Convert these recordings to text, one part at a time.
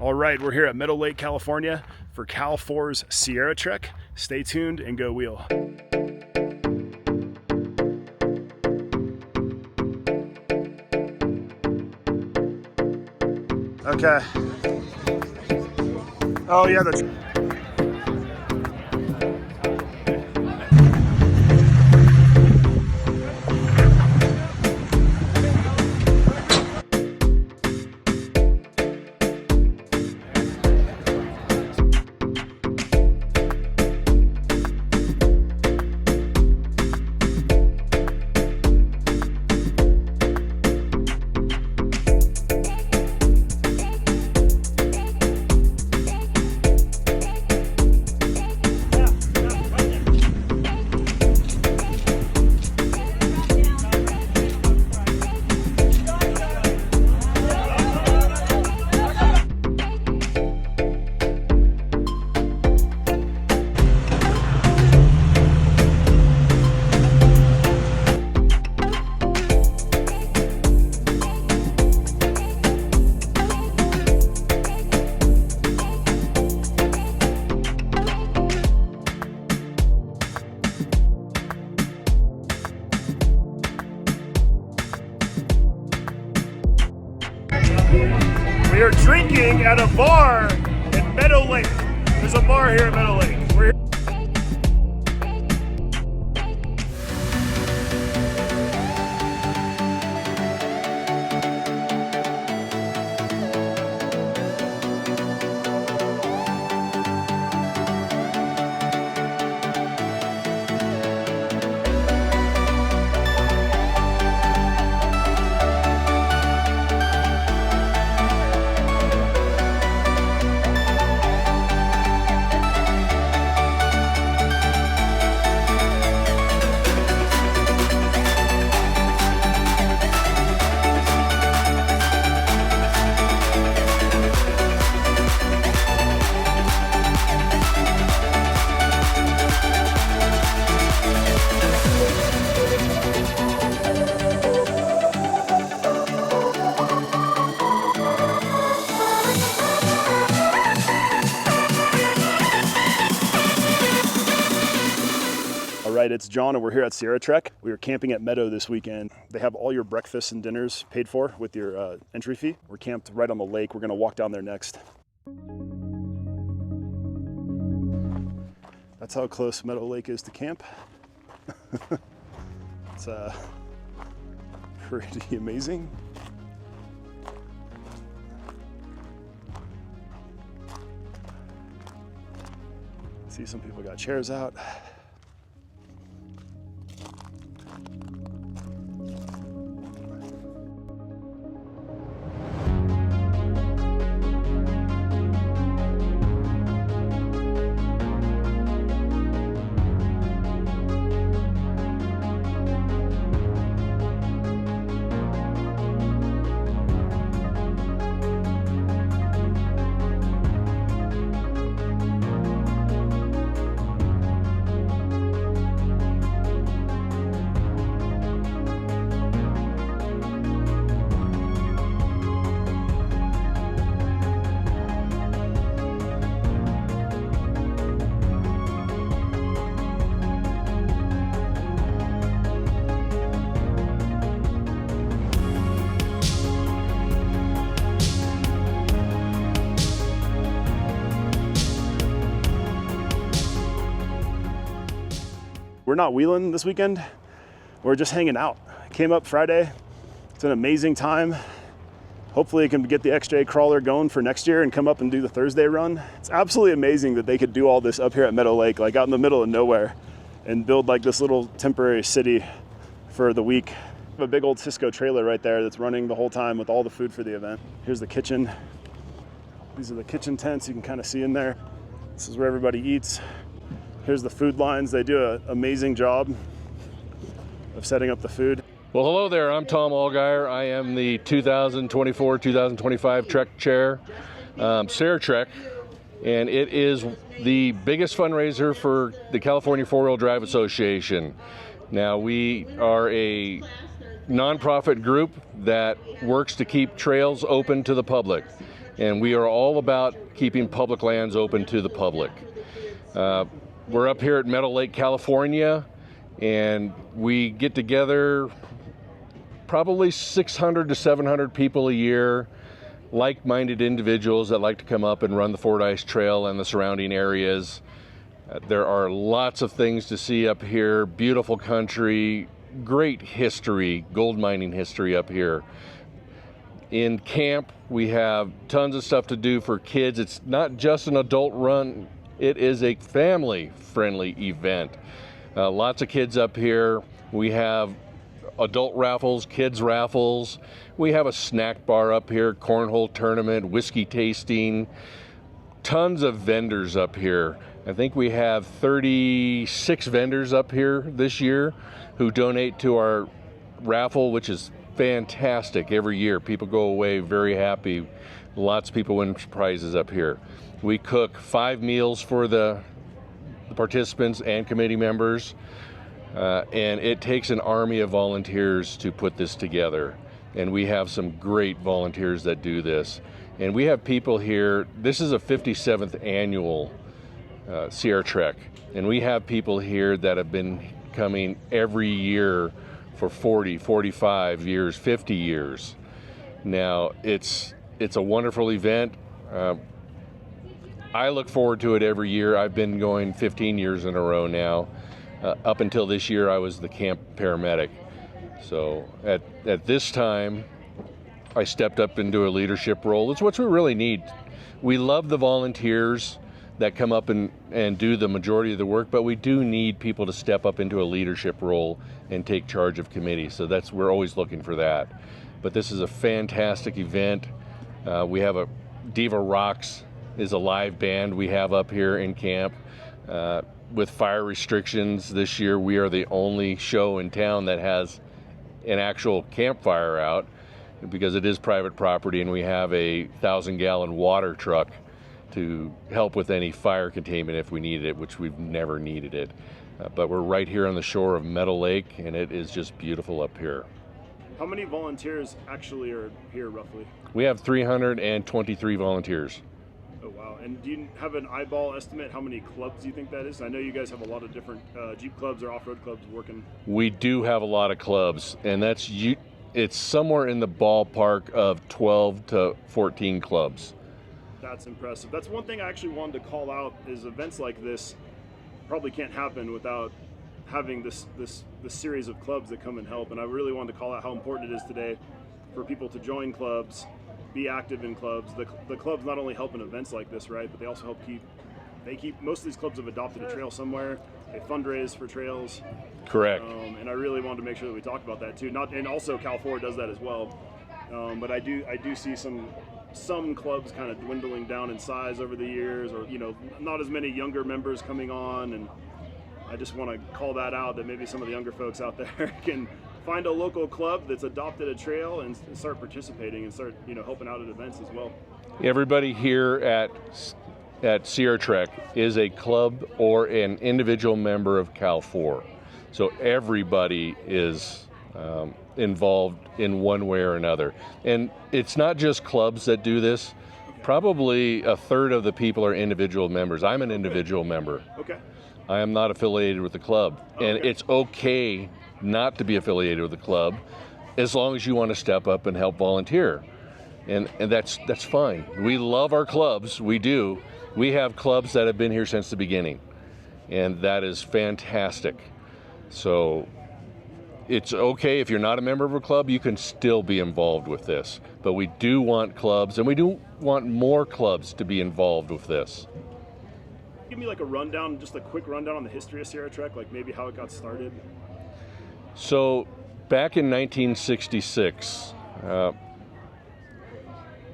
All right, we're here at Meadow Lake, California for Cal4's Sierra Trek. Stay tuned and go wheel. Okay. Oh yeah, we are drinking at a bar in Meadow Lake. There's a bar here at Meadow Lake. We're here. All right, it's John and we're here at Sierra Trek. We are camping at Meadow this weekend. They have all your breakfasts and dinners paid for with your entry fee. We're camped right on the lake. We're gonna walk down there next. That's how close Meadow Lake is to camp. It's pretty amazing. See some people got chairs out. We're not wheeling this weekend. We're just hanging out. Came up Friday. It's an amazing time. Hopefully I can get the XJ crawler going for next year and come up and do the Thursday run. It's absolutely amazing that they could do all this up here at Meadow Lake, like out in the middle of nowhere, and build like this little temporary city for the week. I have a big old Cisco trailer right there that's running the whole time with all the food for the event. Here's the kitchen. These are the kitchen tents you can kind of see in there. This is where everybody eats. Here's the food lines. They do an amazing job of setting up the food. Well, hello there. I'm Tom Allgaier. I am the 2024-2025 Trek Chair, Sierra Trek, and it is the biggest fundraiser for the California 4-Wheel Drive Association. Now, we are a nonprofit group that works to keep trails open to the public. And we are all about keeping public lands open to the public. We're up here at Meadow Lake, California, and we get together probably 600 to 700 people a year, like-minded individuals that like to come up and run the Fordyce Trail and the surrounding areas. There are lots of things to see up here, beautiful country, great history, gold mining history up here. In camp, we have tons of stuff to do for kids. It's not just an adult run, it is a family-friendly event. Lots of kids up here. We have adult raffles, kids raffles. We have a snack bar up here, cornhole tournament, whiskey tasting. Tons of vendors up here. I think we have 36 vendors up here this year who donate to our raffle, which is fantastic every year. People go away very happy. Lots of people win prizes up here. We cook 5 meals for the participants and committee members, and it takes an army of volunteers to put this together. And we have some great volunteers that do this. And we have people here, this is a 57th annual Sierra Trek, and we have people here that have been coming every year for 40, 45 years, 50 years. Now, it's a wonderful event. I look forward to it every year. I've been going 15 years in a row now. Up until this year, I was the camp paramedic. So at this time, I stepped up into a leadership role. It's what we really need. We love the volunteers that come up and do the majority of the work, but we do need people to step up into a leadership role and take charge of committees. So we're always looking for that. But this is a fantastic event. We have a Diva Rocks is a live band we have up here in camp. With fire restrictions this year, we are the only show in town that has an actual campfire out, because it is private property, and we have a 1,000-gallon water truck to help with any fire containment if we needed it, which we've never needed it. But we're right here on the shore of Meadow Lake, and it is just beautiful up here. How many volunteers actually are here roughly? We have 323 volunteers. Oh wow, and do you have an eyeball estimate how many clubs you think that is? I know you guys have a lot of different Jeep clubs or off-road clubs working. We do have a lot of clubs, and it's somewhere in the ballpark of 12 to 14 clubs. That's impressive. That's one thing I actually wanted to call out, is events like this probably can't happen without having this series of clubs that come and help. And I really wanted to call out how important it is today for people to join clubs, be active in clubs. The clubs not only help in events like this, right, but they also help keep most of these clubs have adopted a trail somewhere. They fundraise for trails. Correct. And I really wanted to make sure that we talked about that too. And also Cal4 does that as well. But I do see some clubs kind of dwindling down in size over the years, or not as many younger members coming on, and I just want to call that out, that maybe some of the younger folks out there can find a local club that's adopted a trail and start participating and start helping out at events as well. Everybody here at Sierra Trek is a club or an individual member of Cal4. So everybody is involved in one way or another. And it's not just clubs that do this. Probably a third of the people are individual members. I'm an individual member. Okay. I am not affiliated with the club. And it's okay not to be affiliated with the club, as long as you want to step up and help volunteer. And that's fine. We love our clubs, we do. We have clubs that have been here since the beginning, and that is fantastic. So it's okay if you're not a member of a club, you can still be involved with this. But we do want clubs, and we do want more clubs to be involved with this. Give me like a rundown, just a quick rundown on the history of Sierra Trek, like maybe how it got started. So back in 1966,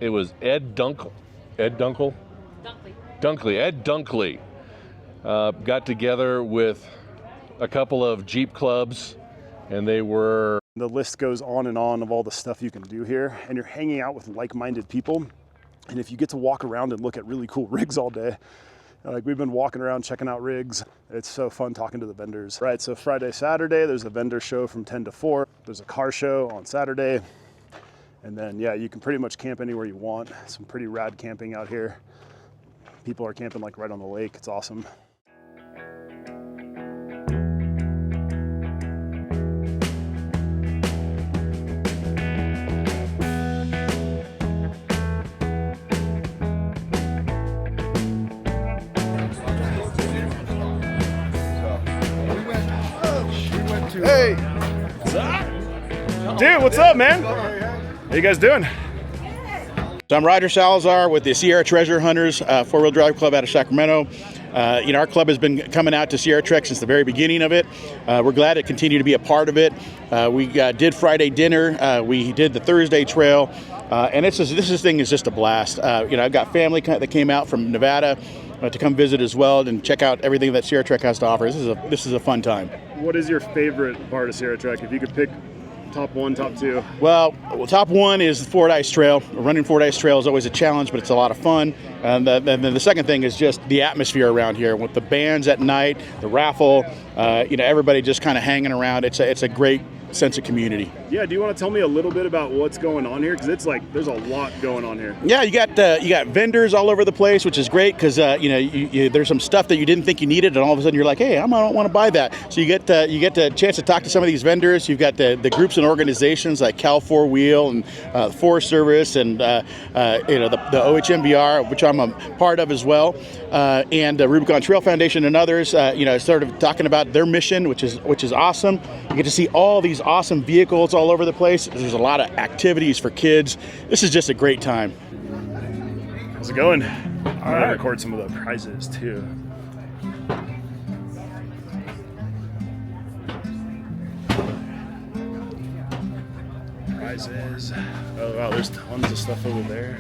it was Ed Dunkley got together with a couple of Jeep clubs, and they were... The list goes on and on of all the stuff you can do here, and you're hanging out with like-minded people. And if you get to walk around and look at really cool rigs all day, like we've been walking around checking out rigs, it's so fun talking to the vendors. Right, so Friday, Saturday, there's a vendor show from 10 to 4. There's a car show on Saturday. And then, yeah, you can pretty much camp anywhere you want. Some pretty rad camping out here. People are camping like right on the lake. It's awesome. Hey! What's up? Dude, what's up, man? How you guys doing? So I'm Roger Salazar with the Sierra Treasure Hunters 4-wheel drive club out of Sacramento. Our club has been coming out to Sierra Trek since the very beginning of it. We're glad to continue to be a part of it. We did Friday dinner. We did the Thursday trail. And this thing is just a blast. I've got family that came out from Nevada to come visit as well and check out everything that Sierra Trek has to offer. This is a fun time. What is your favorite part of Sierra Trek? If you could pick top one, top two. Well, top one is the Fordyce Trail. Running Fordyce Trail is always a challenge, but it's a lot of fun. And then the second thing is just the atmosphere around here with the bands at night, the raffle. Everybody just kind of hanging around. It's a great sense of community. Yeah, do you want to tell me a little bit about what's going on here? Because it's like there's a lot going on here. Yeah, you got vendors all over the place, which is great because there's some stuff that you didn't think you needed, and all of a sudden you're like, hey, I don't want to buy that. So you get the chance to talk to some of these vendors. You've got the groups and organizations like Cal4wheel and the Forest Service and the OHMBR, which I'm a part of as well, and the Rubicon Trail Foundation and others. Sort of talking about their mission, which is awesome. You get to see all these awesome vehicles all over the place. There's a lot of activities for kids. This is just a great time. How's it going? I'm gonna record some of the prizes too. Prizes. Oh wow, there's tons of stuff over there.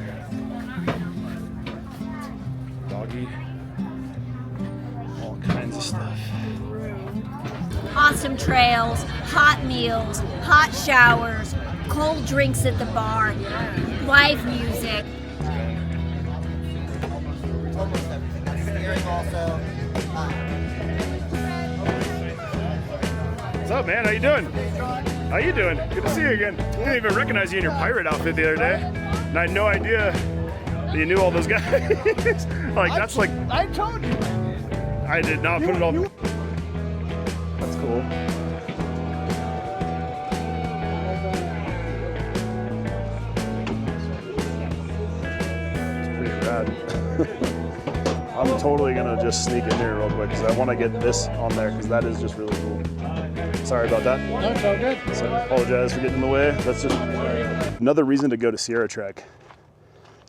Doggy. All kinds of stuff. Awesome trails, hot meals, hot showers, cold drinks at the bar, live music. What's up, man? How you doing? How you doing? Good to see you again. I didn't even recognize you in your pirate outfit the other day. And I had no idea that you knew all those guys. I told you. I did not put it all. That's cool. It's pretty rad. I'm totally gonna just sneak in here real quick because I want to get this on there because that is just really cool. Sorry about that. No, it's all good. So I apologize for getting in the way. That's just another reason to go to Sierra Trek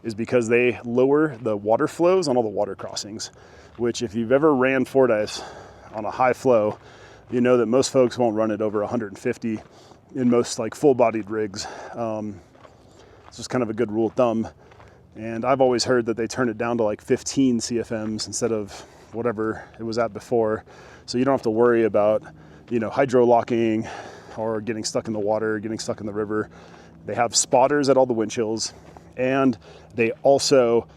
is because they lower the water flows on all the water crossings, which if you've ever ran Fordyce on a high flow, you know that most folks won't run it over 150 in most like full-bodied rigs. It's just kind of a good rule of thumb. And I've always heard that they turn it down to like 15 CFMs instead of whatever it was at before. So you don't have to worry about, hydro locking or getting stuck in the water, getting stuck in the river. They have spotters at all the wind chills, and they also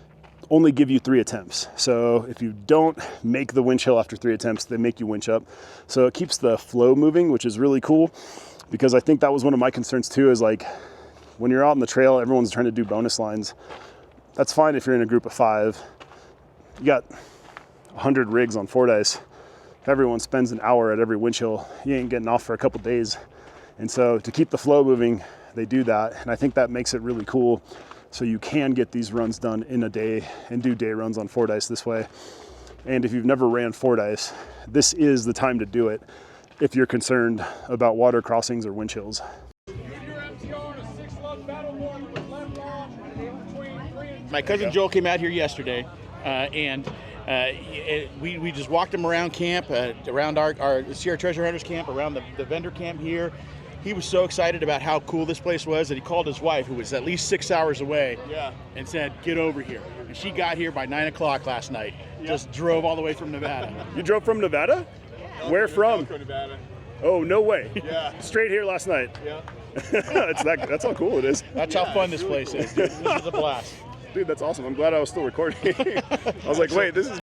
only give you 3 attempts. So if you don't make the wind chill after 3 attempts, they make you winch up. So it keeps the flow moving, which is really cool because I think that was one of my concerns too, is like when you're out on the trail, everyone's trying to do bonus lines. That's fine if you're in a group of 5. You got 100 rigs on Fordyce. If everyone spends an hour at every wind chill, you ain't getting off for a couple days. And so to keep the flow moving, they do that. And I think that makes it really cool. So you can get these runs done in a day and do day runs on Fordyce this way. And if you've never ran Fordyce, this is the time to do it if you're concerned about water crossings or wind chills. My cousin Joel came out here yesterday, and we just walked him around camp, around our Sierra Treasure Hunters camp, around the vendor camp here. He was so excited about how cool this place was that he called his wife, who was at least 6 hours away, and said, get over here. And she got here by 9 o'clock last night. Just drove all the way from Nevada. You drove from Nevada? Where from? Nevada. Oh, no way. Yeah. Straight here last night. Yeah. That's how cool it is. That's how fun this place is, dude. This is a blast. Dude, that's awesome. I'm glad I was still recording. I was like, wait, this is...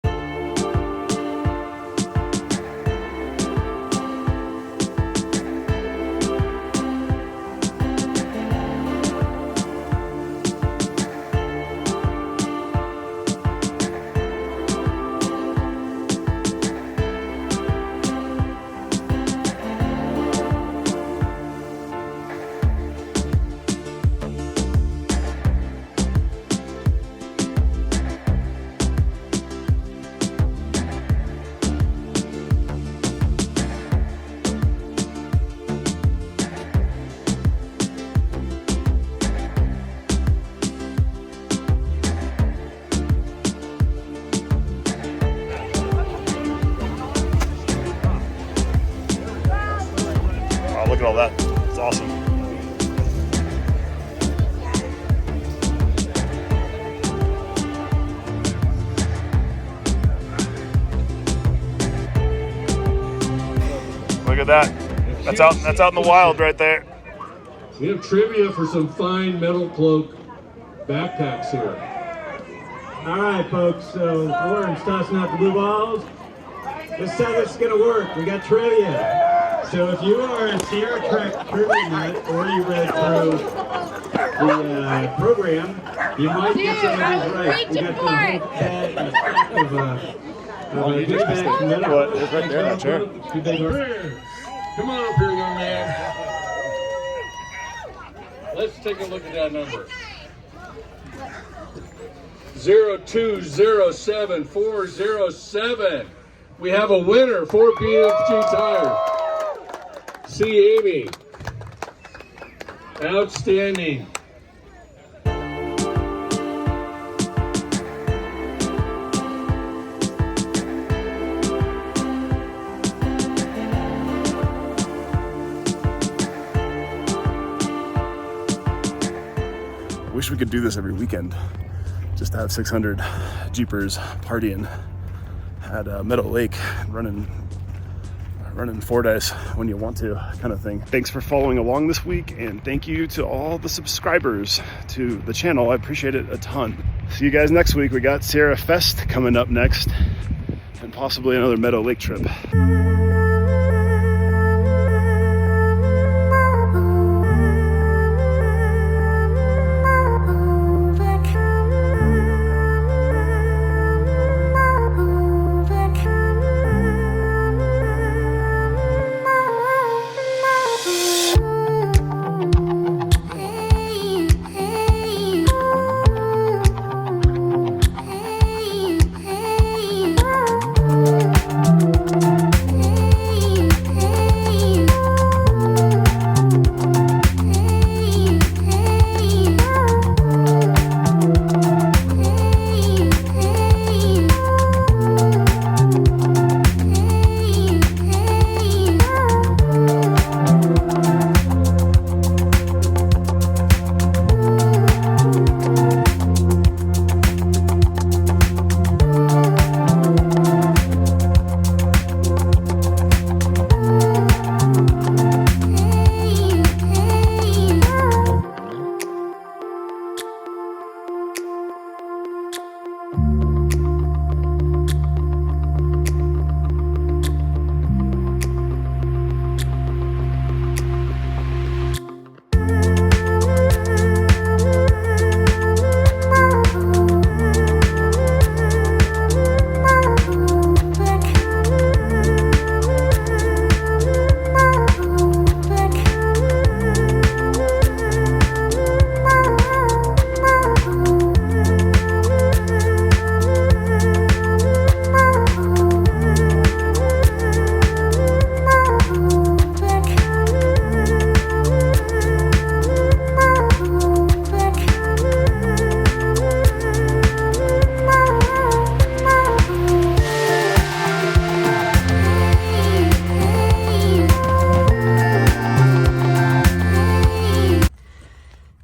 at that. That's out in the wild right there. We have trivia for some fine metal cloak backpacks here. All right, folks, so Lauren's tossing out the blue balls. This is how this is going to work. We got trivia. So if you are a Sierra Trek trivia nut or you read through the program, you might get some of these right. We got the whole bag and a stack of good bags from metal. What? It's right there in that chair. Come on up here, young man. Let's take a look at that number. 0207407. We have a winner for BFG Tire. See Amy. Outstanding. Wish we could do this every weekend. Just to have 600 Jeepers partying at Meadow Lake, running Fordyce when you want to, kind of thing. Thanks for following along this week, and thank you to all the subscribers to the channel. I appreciate it a ton. See you guys next week. We got Sierra Fest coming up next, and possibly another Meadow Lake trip.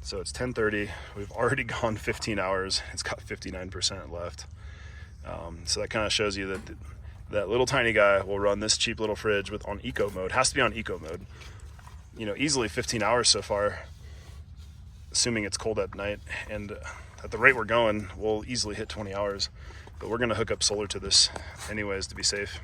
So it's 10:30. We've already gone 15 hours. It's got 59% left. So that kind of shows you that that little tiny guy will run this cheap little fridge on eco mode. Has to be on eco mode. You know, easily 15 hours so far, assuming it's cold at night. And at the rate we're going, we'll easily hit 20 hours. But we're going to hook up solar to this anyways to be safe.